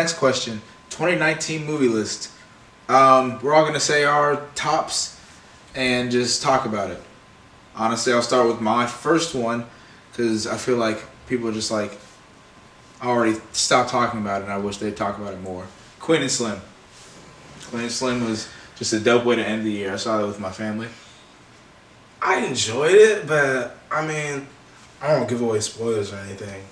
next question. 2019 movie list. We're all gonna say our tops and just talk about it. Honestly, I'll start with my first one because I feel like people are just like already stopped talking about it, and I wish they'd talk about it more. Queen and Slim. Queen and Slim was just a dope way to end the year. I saw that with my family. I enjoyed it, but I mean, I don't give away spoilers or anything.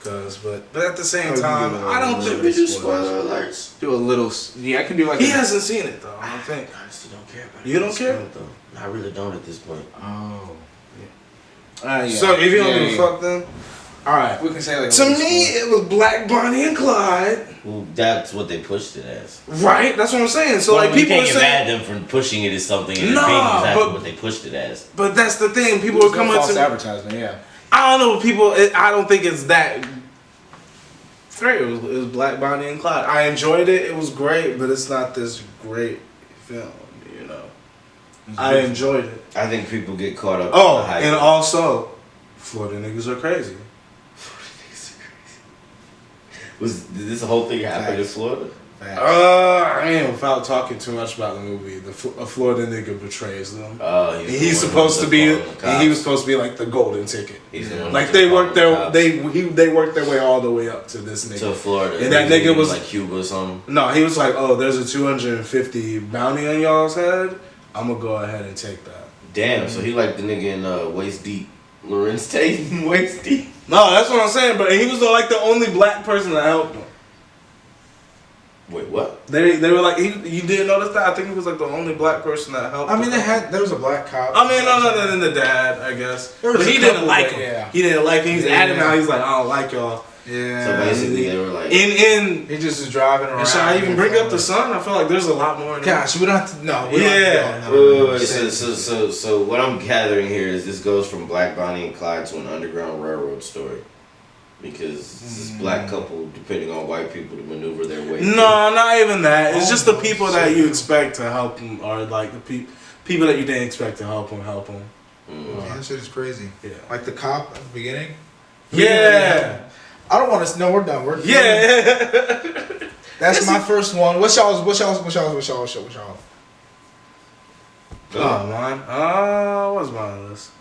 But at the same time, I don't think we do spoiler alerts. Do a little. Yeah, I can do like. He hasn't seen it though. I don't think. I honestly don't care about it. You don't care? Though. I really don't at this point. Oh. Yeah. So if you don't give a fuck, then. All right, we can say like. To me, it was Black Bonnie and Clyde. Well, that's what they pushed it as. Right, that's what I'm saying. So well, like people can't are get saying, mad at them for pushing it as something and being exactly what they pushed it as. But that's the thing. People are coming false to advertisement. Yeah. I don't know. People. I don't think it's that. Great. It was Black Bonnie and Clyde. I enjoyed it. It was great, but it's not this great film. You know. I enjoyed it. I think people get caught up. Oh, and also, Florida niggas are crazy. Did this whole thing happen in Florida? I mean, without talking too much about the movie, a Florida nigga betrays them. He's supposed to be. He was supposed to be like the golden ticket. Like they worked they worked their way all the way up to this nigga to Florida, and that nigga was like Cuba or something. No, he was like, oh, there's a 250 bounty on y'all's head. I'm gonna go ahead and take that. Damn, so he like the nigga in Waist Deep, Lawrence Tate, Waist Deep. No, that's what I'm saying. But he was like the only black person that helped him. Wait, what? They were like, you didn't notice that? I think he was like the only black person that helped. I mean, there was a black cop. I mean, no, then the dad, I guess. But he didn't like him. Yeah. He didn't like him. He's adamant. He's like, I don't like y'all. Yeah. So basically, they were like, he just is driving around. And should I even bring up the son? I feel like there's a lot more. Gosh, we don't have to. No. So what I'm gathering here is this goes from Black Bonnie and Clyde to an Underground Railroad story. Because this black couple depending on white people to maneuver their way. No, not even that. It's just the people that you expect to help them, or like the people that you didn't expect to help them. Yeah, that shit is crazy. Yeah. Like the cop at the beginning. Yeah. I don't want to. No, we're done. We're done. Yeah. That's my first one. What's y'all? Oh, mine. What's mine list?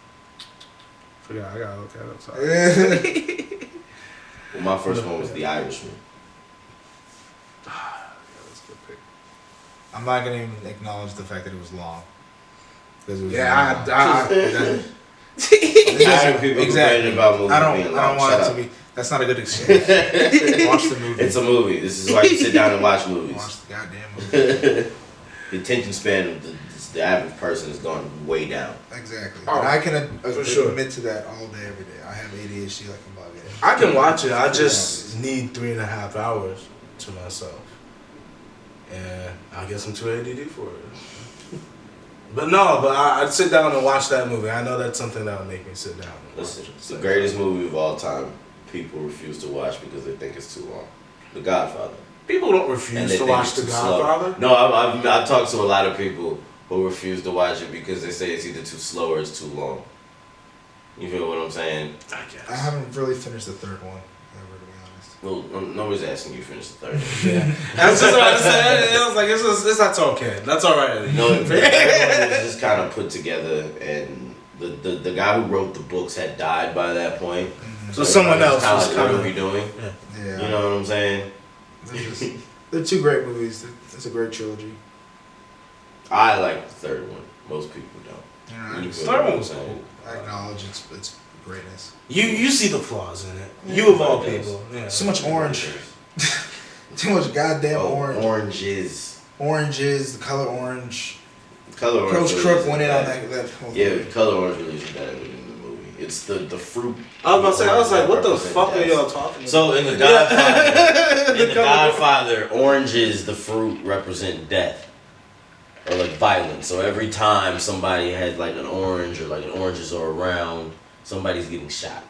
Forgot. I gotta look at it. I'm sorry. Well, my first one was The Irishman. That's a good pick. I'm not gonna even acknowledge the fact that it was long. Because it was exactly. About movies I don't want it to be. That's not a good excuse. Watch the movie. It's a movie. This is why you sit down and watch movies. Watch the goddamn movie. The attention span of the average person is going way down. Exactly. And I can admit to that all day, every day. I have ADHD like a bug. I can watch it. I just need 3.5 hours to myself. And I guess I'm too ADD for it. But I'd sit down and watch that movie. I know that's something that would make me sit down and Listen, watch it. it's the greatest movie of all time. People refuse to watch because they think it's too long. The Godfather. People don't refuse to watch The Godfather. No, I've talked to a lot of people who refuse to watch it because they say it's either too slow or it's too long. You feel what I'm saying? I guess. I haven't really finished the third one, ever, to be honest. Well, nobody's asking you to finish the third one. Yeah. That's just what I said. It was like, that's okay. That's all right. No, the third one was just kind of put together, and the guy who wrote the books had died by that point. Mm-hmm. So someone else was what are we doing? Yeah. You know what I'm saying? They're two great movies. It's a great trilogy. I like the third one. Most people don't. Yeah, the third one was cool. I acknowledge its greatness. You see the flaws in it. You of all people. Yeah. So much orange. Too much goddamn orange. Oranges, the color orange. Color orange. Coach Crook went in on that whole thing. Color orange really is better than the movie. It's the fruit. I was about to say, I was like, what the fuck are y'all talking about? So in The Godfather, Godfather, oranges, the fruit, represent death. Or like violence. So every time somebody has like an orange or like an oranges are around, somebody's getting shot.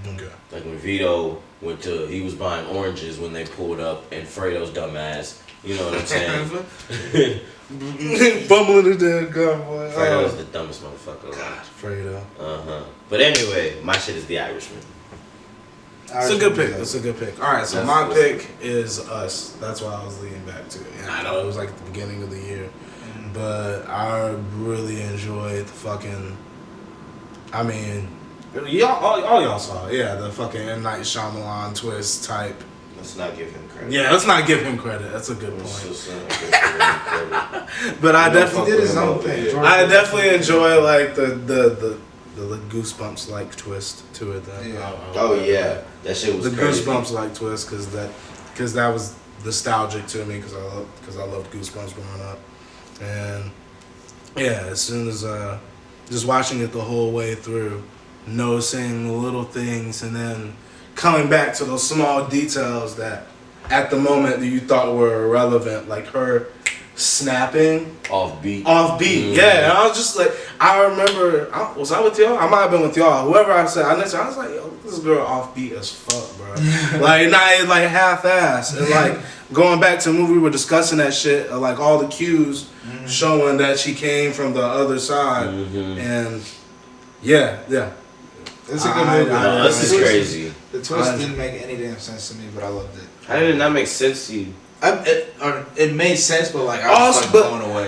Okay. Like when Vito he was buying oranges when they pulled up and Fredo's dumbass. You know what I'm saying? Bumbling his damn gun, boy. Fredo's the dumbest motherfucker alive. Fredo. But anyway, my shit is The Irishman. It's a good pick. It's a good pick. All right, so my pick is Us. That's why I was leading back to it. And I know it was like the beginning of the year, but I really enjoyed the fucking. I mean, all y'all saw it. Yeah, the fucking M. Night Shyamalan twist type. Let's not give him credit. Yeah, let's not give him credit. That's a good point. But I definitely did his own thing. I definitely enjoy like the goosebumps like twist to it. Yeah. That shit was the crazy. goosebumps like twist because that was nostalgic to me because I loved Goosebumps growing up, and yeah, as soon as just watching it the whole way through, noticing the little things, and then coming back to those small details that at the moment that you thought were irrelevant, like her snapping Offbeat. Mm-hmm. Yeah, and I was just like, I remember, was I with y'all? I might have been with y'all. Whoever I said, I was like, yo, this girl offbeat as fuck, bro. Like, not like half-ass. And like, going back to the movie, we were discussing that shit, like all the cues showing that she came from the other side. And yeah. It's a good movie. This is crazy. The twist didn't make any damn sense to me, but I loved it. How did it not make sense to you? It made sense, but like I was like blown away.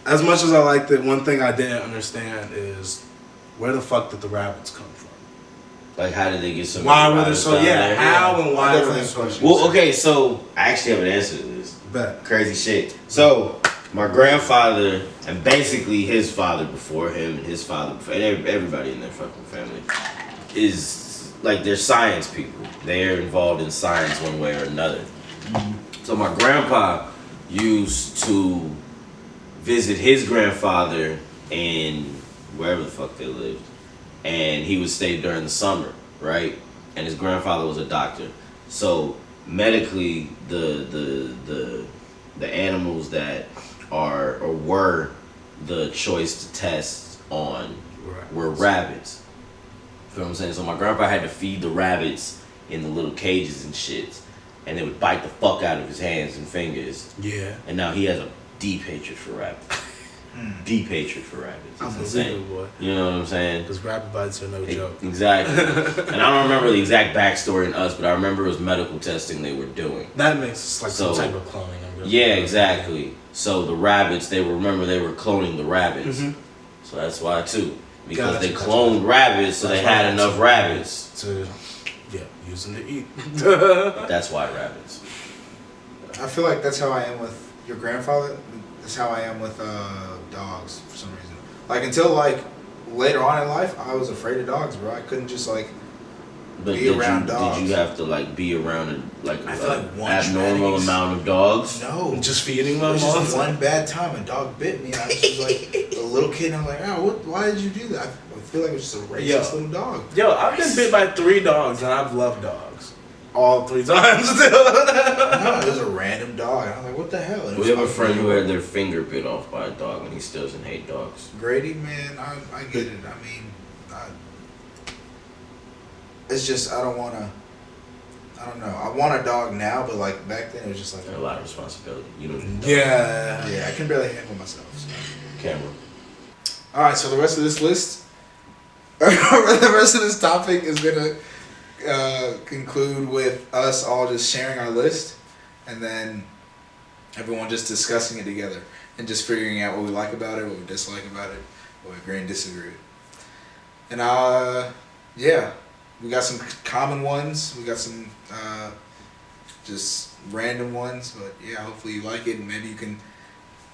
As much as I liked it, one thing I didn't understand is where the fuck did the rabbits come from? Like, how did they get so many Why were there rabbits so? down Yeah, there? how and why were there so? Well, okay, so I actually have an answer to this. Bet. Crazy shit. So my grandfather and basically his father before him and his father before, and everybody in their fucking family is like they're science people. They're involved in science one way or another. So my grandpa used to visit his grandfather in wherever the fuck they lived, and he would stay during the summer, right? And his grandfather was a doctor, so medically the animals that are or were the choice to test on were rabbits. You know what I'm saying? So my grandpa had to feed the rabbits in the little cages and shit, and they would bite the fuck out of his hands and fingers. Yeah. And now he has a deep hatred for rabbits. Deep hatred for rabbits. It's insane. Boy. You know what I'm saying? Because rabbit bites are no joke. Exactly. And I don't remember the exact backstory in Us, but I remember it was medical testing they were doing. That makes like some type of cloning. Yeah, exactly. So the rabbits, they were cloning the rabbits. So that's why too. Because they cloned rabbits, so they had enough rabbits to use them to eat. That's why rabbits. I feel like that's how I am with your grandfather. That's how I am with dogs for some reason. Like until like later on in life, I was afraid of dogs, bro. I couldn't just like be around dogs. Did you have to like be around like I feel like one abnormal amount of dogs? No, just feeding them. It was just one bad time a dog bit me. And I was just like a little kid, and I'm like, oh, why did you do that? I feel like it was just a racist little dog. Yo, I've been bit by 3 dogs, and I've loved dogs. All 3 times. No, it was a random dog. I was like, what the hell? We have a friend who had their finger bit off by a dog, and he still doesn't hate dogs. Grady, man, I get it. I mean, it's just I don't know. I want a dog now, but like back then it was just like a lot of responsibility. You don't. Yeah, I can barely handle myself. So. Camera. All right, so the rest of this list, the rest of this topic is gonna conclude with us all just sharing our list, and then everyone just discussing it together and just figuring out what we like about it, what we dislike about it, what we agree and disagree with. And yeah, we got some common ones, we got some just random ones, but yeah, hopefully you like it, and maybe you can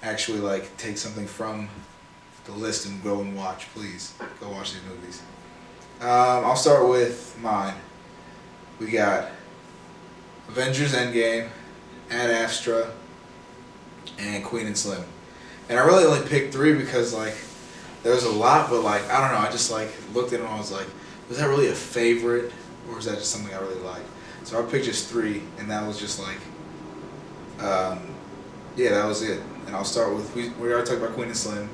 actually like take something from the list and go and watch. Please go watch these movies. I'll start with mine. We got Avengers Endgame, Ad Astra, and Queen and Slim. And I really only picked 3 because like there was a lot, but like I don't know, I just like looked at them and I was like, was that really a favorite, or was that just something I really liked? So I picked just 3, and that was just like yeah, that was it. And I'll start with, we already talked about Queen and Slim.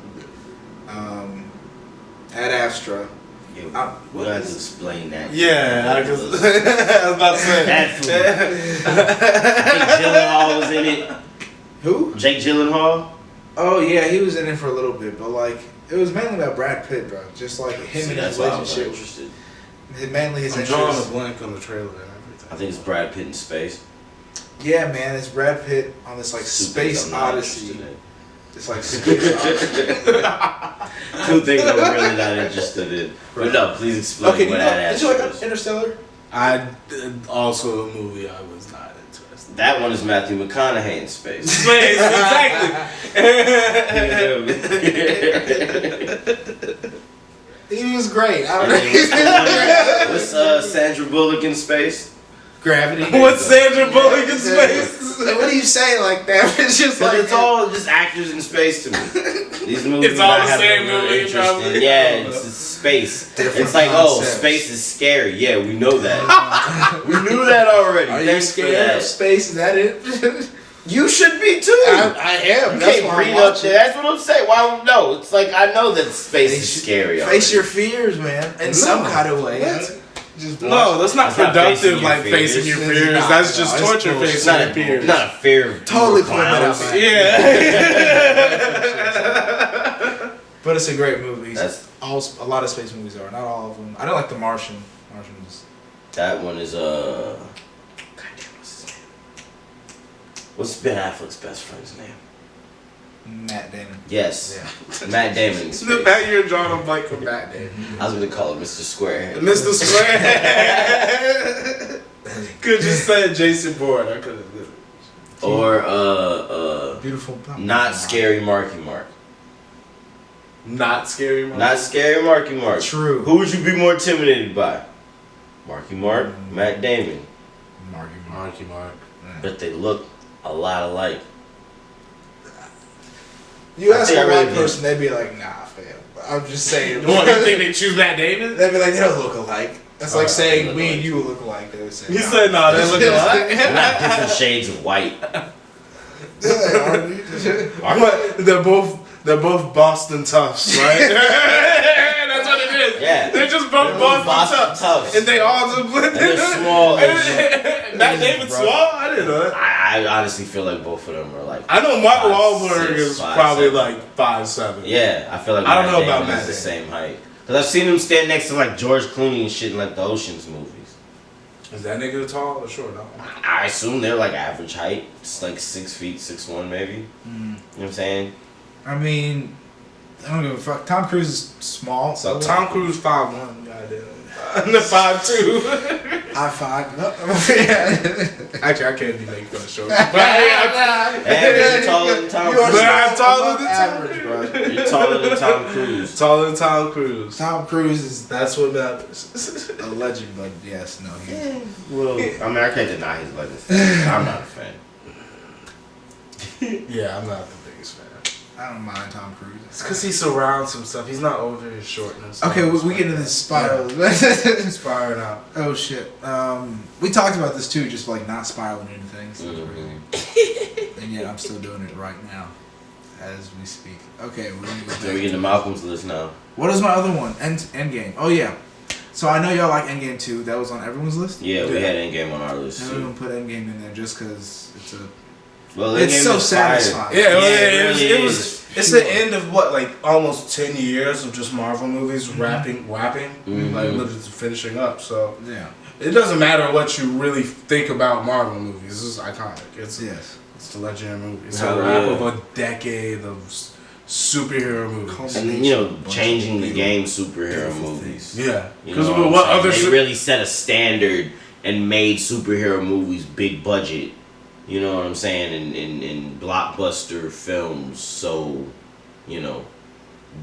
Ad Astra. Yeah, we have to explain that. Yeah, I was about to say that food. Jake Gyllenhaal was in it. Who? Jake Gyllenhaal. Oh yeah, he was in it for a little bit, but like it was mainly about Brad Pitt, bro. Just like him and his relationship. Mainly his I'm drawing interest. a blank on the trailer and everything. I think it's Brad Pitt in space. Yeah, man, it's Brad Pitt on this like space I'm not odyssey. interested in. It's like space odyssey. 2 things I'm really not interested in. But no, please explain Okay, what that did you like is. Interstellar? I did also a movie I was not interested in. That one is Matthew McConaughey in space. Exactly. He was great. I don't And know. what's Sandra Bullock in space? Gravity. What's Sandra Bullock in space? What do you say like that? It's just But like it's all just actors in space to me. These movies It's all I the have same no real movie, interest probably. in. Yeah, it's space. Different It's like, concepts. space is scary. Yeah, we know that. We knew that already. Are you Thanks for scared that. of space? Is that it? You should be too. I am. You That's can't why breathe I'm up watching. there. That's what I'm saying. Why? No, it's like I know that space is scary. Face already. your fears, man, in some kind of way. What? Just No, that's not That's not facing productive your like fears. facing your It's fears. not, That's no, just it's torture bullshit. It's facing not your fears. not a fear. of Totally clowns. putting it Yeah. But it's a great movie. That's- A lot of space movies are. Not all of them. I don't like The Martian. Martian is. That one is God damn, what's his name? What's Ben Affleck's best friend's name? Matt Damon. Yes, Yeah. Matt Damon. in The space. fact you're drawing a blank from Matt Damon. I was gonna call him Mr. Squarehead. Mr. Square. Could just say Jason Bourne. I could have did it. Or Beautiful. not scary Marky Mark. Not scary. Mark. Not scary Marky Mark. True. Who would you be more intimidated by? Marky Mark, Matt Damon. Marky Mark. But they look a lot alike. You I ask think a I really white do. person, they'd be like, "Nah, fam." I'm just saying. What, you think they choose Matt Damon? They'd be like, "They don't look alike." That's like They saying look me and alike. you look alike. They would say. He said, "No, they look alike." They're not different shades of white. They're both Boston Toughs, right? That's what it is. Yeah. They're just both Boston Toughs. And they all just And they're small. Matt Damon's small? I didn't know that. I honestly feel like both of them are like. I know Mark 5'6", Wahlberg is 5'7". probably like 5'7". Yeah, I feel like I don't Matt know Damon about Matt is the Damon. same height. Cause I've seen him stand next to like George Clooney and shit in like the Ocean's movies. Is that nigga tall or short? No. I assume they're like average height. It's like 6 feet, 6'1" maybe. You know what I'm saying? I mean, I don't give a fuck. Tom Cruise is small, So Tom Cruise 5'1", goddamn. The 5'2". high five. No. Actually, I can't be making fun of short. Hey, you're taller than Tom You are Cruise. But I'm taller than Tom average, bro. You're taller than Tom Cruise. Taller than Tom Cruise. Tom Cruise is That's what matters. a legend, but yes, no, he's Well, I mean, I can't deny his legacy. I'm not a fan. Yeah, I'm not the biggest fan. I don't mind Tom Cruise. It's because he surrounds himself. He's not over his shortness. Okay, we get into this spiral. Inspiring out. Oh shit. We talked about this too, just like not spiraling into things. And yet I'm still doing it right now, as we speak. Okay, we're gonna go So we back. get to Malcolm's list now. What is my other one? Endgame. Oh yeah. So I know y'all like Endgame too. That was on everyone's list. Yeah, we had Endgame on our list And we're too. gonna put Endgame in there just because it's a. Well, It's Endgame so is fire. satisfying. Yeah, it it was. It's the end of what, like almost 10 years of just Marvel movies wrapping, like literally just finishing up. So Yeah. it doesn't matter what you really think about Marvel movies. This is iconic. It's Yes. it's the legendary movie. It's Hell a wrap yeah. of a decade of superhero movies. And changing the game superhero movies. Yeah, You because know what I'm other saying? They really set a standard and made superhero movies big budget. You know what I'm saying? In blockbuster films. So, you know,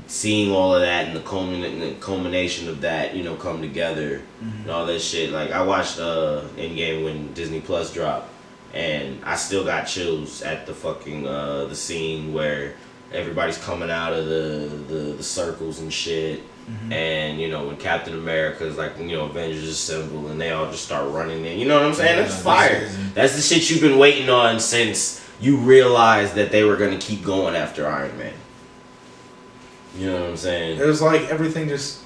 seeing all of that and the culmination of that, you know, come together and all that shit. Like I watched Endgame when Disney Plus dropped, and I still got chills at the fucking the scene where everybody's coming out of the circles and shit. And you know when Captain America is like, you know, Avengers assemble and they all just start running in. You know what I'm saying? That's fire. That's the shit you've been waiting on since you realized that they were gonna keep going after Iron Man. You know what I'm saying? It was like everything just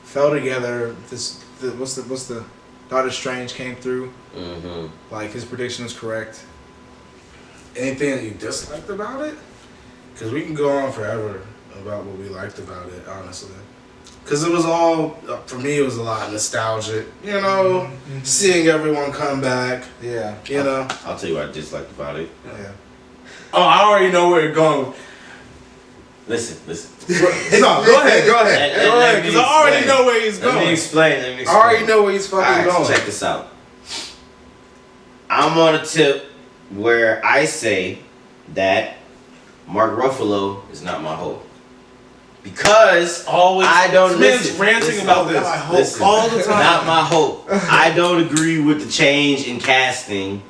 fell together. What's the Doctor Strange came through. Like his prediction was correct. anything that you disliked about it? Because we can go on forever about what we liked about it, honestly. Because it was all, for me, it was a lot nostalgic. You know, seeing everyone come back. Yeah. You know. I'll tell you what I disliked about it. Yeah. Oh, I already know where you're going. Listen. No, go ahead. Because I already know where he's going. Let me explain. I already know where he's fucking Alright, going. so check this out. I'm on a tip where I say that Mark Ruffalo is not my hope. Because I don't listen. Ranting about this Listen, all the time. Not my hope. I don't agree with the change in casting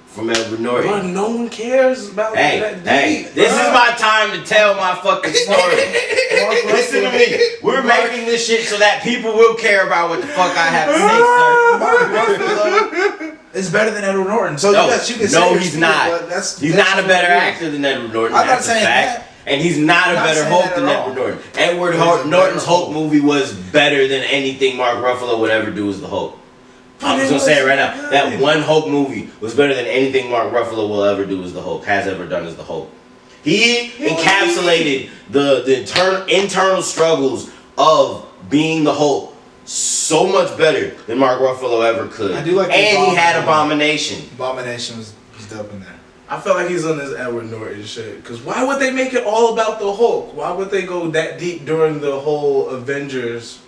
from Edward Norton. But no one cares about that. This is my time to tell my fucking story. Listen to me. We're making this shit so that people will care about what the fuck I have to say, sir. It's better than Edward Norton. So No, yes, you can say no, you're he's stupid, not. but that's He's not a better actor than Edward Norton. I'm not That's a saying fact. that. And he's not a Not better saying Hulk that than at all. Edward Norton. Edward He's a Norton's better Hulk Hulk. movie was better than anything Mark Ruffalo would ever do as the Hulk. I'm But just it gonna say it was right now. good. That one Hulk movie was better than anything Mark Ruffalo will ever do as the Hulk, has ever done as the Hulk. He encapsulated the internal struggles of being the Hulk so much better than Mark Ruffalo ever could. I do like the and he had Abomination. Abomination. Abomination was dope in there. I feel like he's on this Edward Norton shit. Because why would they make it all about the Hulk? Why would they go that deep during the whole Avengers?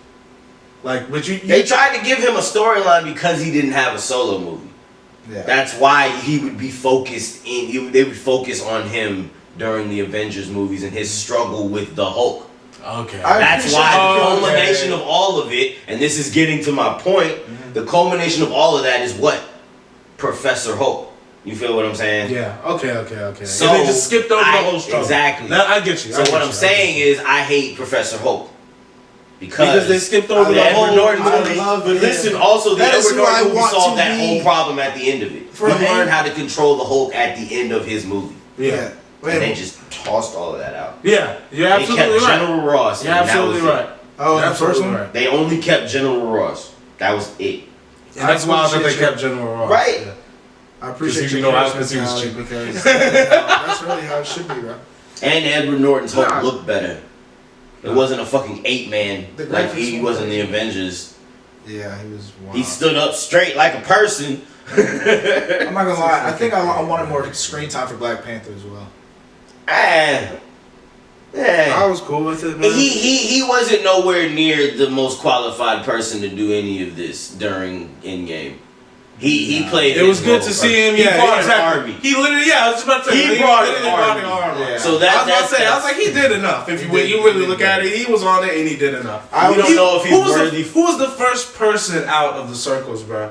Like, but you They tried to give him a storyline because he didn't have a solo movie. Yeah. That's why he would be focused they would focus on him during the Avengers movies and his struggle with the Hulk. Okay. That's why the Okay. culmination of all of it, and this is getting to my point, the culmination of all of that is what? Professor Hulk. You feel what I'm saying? Yeah. Okay. So and they just skipped over the whole struggle. Exactly. Now, I get you. So what I'm saying is I hate Professor Hulk. Because they skipped over the the Edward whole Norton I movie. love But him. listen, also the That is Edward who I Norton movie want solved to that be. whole problem at the end of it. For He him. learned how to control the Hulk at the end of his movie. Yeah. Wait, And they just tossed all of that out. Yeah. You're They absolutely kept right. General Ross. You're and that absolutely was it. right. Oh, You're the first absolutely one? right. They only kept General Ross. That was it. And that's I wild that they appreciate kept General Ross. Right. Yeah. I appreciate you your know, charisma because he was mentality cheap. because that's really how it should be, bro. And Edward Norton's Hulk Nah. looked better. It wasn't a fucking 8-man The like graphics he were was in the great. Avengers. Yeah, he was wild. He stood up straight like a person. I'm not gonna lie. I think I wanted more screen time for Black Panther as well. I Yeah. was cool with it, man. He wasn't nowhere near the most qualified person to do any of this during Endgame. He played. It was his good role to see him. He Yeah, brought exactly. an army. He literally, yeah, I was just about to say, He brought literally an brought the army. army. Yeah. So I was about to say, I was like, he did enough. If He you did, you he really did look good. at it, he was on it and he did enough. We don't know if he's worthy. Who was the first person out of the circles, bro?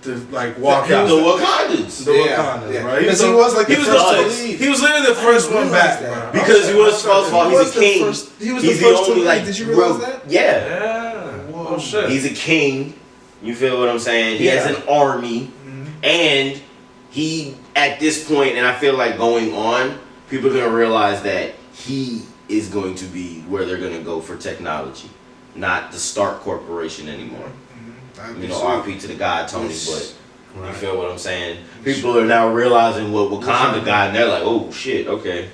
To like walk The out. Wakandans. The Yeah, Wakandans, yeah. bro. Because he was like he the was first to leave. He was literally the first one back, that. bro. Because he was, first of all, He he's was a the king. first- he was He's the first to only leave. like. Did you realize rogue- that? Yeah. Yeah. Oh shit. He's a king. You feel what I'm saying? He has Yeah. an army. And he, at this point, and I feel like going on, people are going to realize that he is going to be where they're going to go for technology, not the Stark Corporation anymore. You know, RP to the god Tony, but you feel what I'm saying? People are now realizing what Wakanda got, and they're like, oh shit, okay.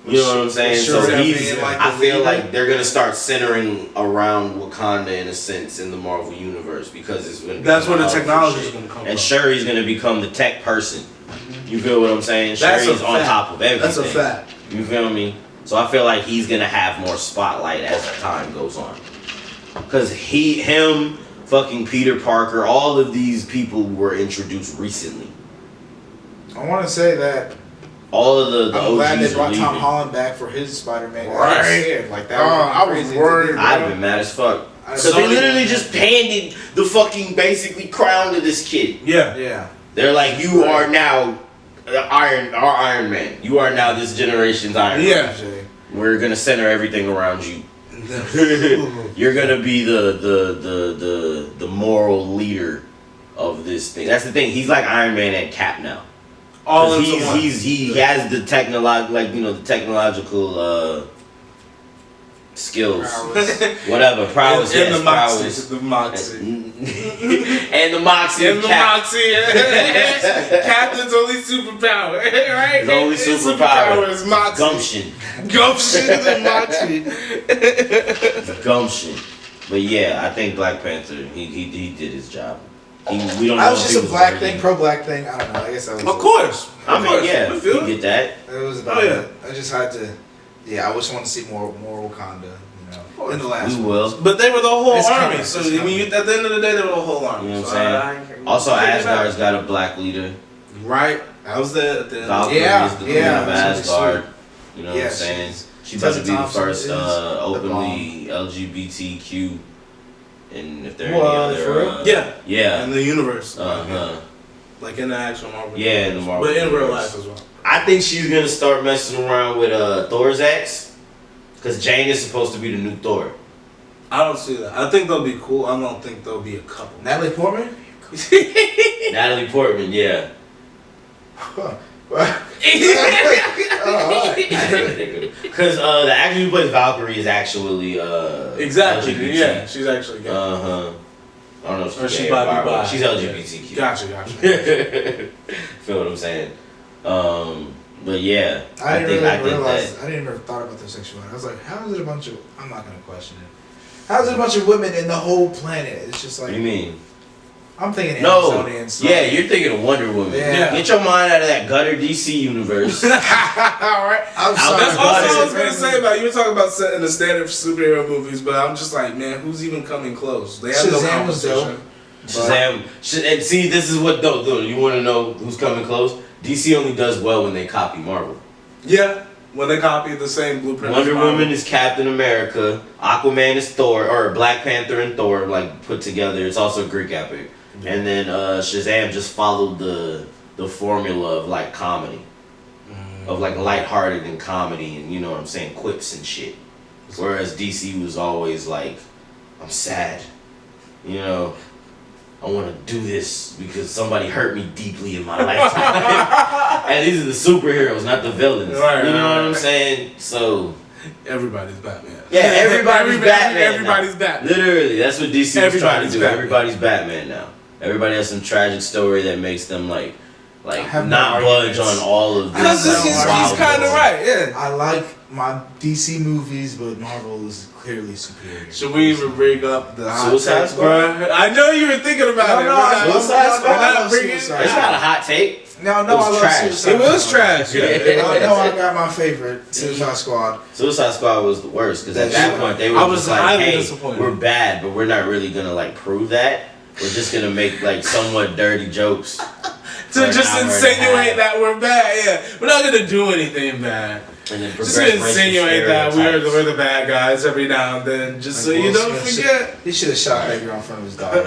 You know what I'm saying? Sure, So he's, being like I the feel leader. like they're gonna start centering around Wakanda in a sense in the Marvel universe because it's gonna. That's where the become technology shit. is gonna come And from. Shuri's gonna become the tech person. You feel what I'm saying? That's a Shuri's on fact. top of everything. That's a fact. You feel me? So I feel like he's gonna have more spotlight as time goes on. Cause him, fucking Peter Parker, all of these people were introduced recently. I want to say that All of the I'm glad OGs they are brought Tom leaving. Holland back for his Spider-Man. I was Right. scared. Like that. I would've been was crazy worried, to do. I'd have been mad as fuck. So they literally just handed the fucking basically crown to this kid. Yeah. Yeah. They're like, you are now our Iron Man. You are now this generation's Iron Man. Yeah. Jay. We're gonna center everything around you. You're gonna be the moral leader of this thing. That's the thing. He's like Iron Man and Cap now. All 'Cause into one. he has the technological skills, Prowess. whatever prowess. in Yes, the prowess. moxie. The moxie. And the moxie. And the moxie. Captain's only superpower, right? His only His superpower is moxie. Gumption. Gumption and moxie. Gumption. But yeah, I think Black Panther, he did his job. We don't know That was if just he a black worthy. thing, pro-black thing. I don't know. I guess that was. Of course. I mean, yeah, we we feel it. get that. It was about. I just had to. Yeah, I just want to see more Wakanda. You know, in the last. We will. But they were the whole It's army. coming, So it's I mean, coming. at the end of the day, they were the whole army. You know what So I'm saying? Also, Asgard's got a black leader. Right. I was there at the end. Valkyrie Yeah, is the queen yeah, of that's really Asgard. You know what Yeah, I'm saying? She's Tessa about to be the Thompson first is openly LGBTQ. And if there are What, any for other. real? Yeah. Yeah. In the universe. Uh-huh. Like in the actual Marvel. Yeah, in the Marvel But in real universe. life as well. I think she's gonna start messing around with Thor's ex. Because Jane is supposed to be the new Thor. I don't see that. I think they'll be cool. I don't think they'll be a couple. Natalie Portman. Natalie Portman, yeah. Because the actor who plays Valkyrie is actually Exactly. LGBT. Yeah, she's actually gay. I don't know if Or she's she gay might be or bi. bi. She's LGBTQ. Gotcha. Feel what I'm saying? But yeah, I didn't I really think realize. that. I didn't ever thought about their sexuality. I was like, how is it a bunch of? I'm not gonna question it. How is it a bunch of women in the whole planet? It's just like. What do you mean? I'm thinking No, Amazonian stuff. yeah, you're thinking of Wonder Woman. Yeah. Get your mind out of that gutter DC universe. All right. I'm I'll- sorry. That's also what I was Shazam. gonna say about you were talking about setting the standard for superhero movies, but I'm just like, man, who's even coming close? They have no Shazam was competition. Shazam. And see, this is what though. You want to know who's coming close? DC only does well when they copy Marvel. Yeah, when they copy the same blueprint. Wonder as Marvel. Woman is Captain America. Aquaman is Thor, or Black Panther and Thor, like put together. It's also a Greek epic. And then Shazam just followed the formula of like comedy, of like lighthearted and comedy, and you know what I'm saying, quips and shit. Whereas DC was always like, I'm sad, you know, I want to do this because somebody hurt me deeply in my lifetime. And these are the superheroes, not the villains. Right, you know right, what I'm right. saying? So Everybody's Batman. yeah, everybody's Batman. Everybody's now. Batman. Literally, that's what DC was trying to Everybody's do. Batman. Everybody's Batman now. Everybody has some tragic story that makes them like have not no budge arguments. on all of this. Because he's wild kind of world. right. Yeah. I like my DC movies, but Marvel is clearly superior. Should we even bring up the hot Suicide take, Squad? bro? I know you were thinking about it. No, We're not- Suicide Squad? we're not I love bringing- Suicide It's not a hot take. No, It was I love trash. Suicide It was Squad. trash. Yeah. I know I got my favorite Suicide Squad. Suicide Squad was the worst because at that point they were I was just like, highly "Hey, disappointed. we're bad, but we're not really gonna like prove that. We're just gonna make like somewhat dirty jokes." To for an just hour and a insinuate half. that we're bad. Yeah. We're not gonna do anything bad. And then Just progress to insinuate that stereotypes. we're the bad guys every now and then, just so Like you Will don't Smith forget. He should have shot that girl in front of his daughter.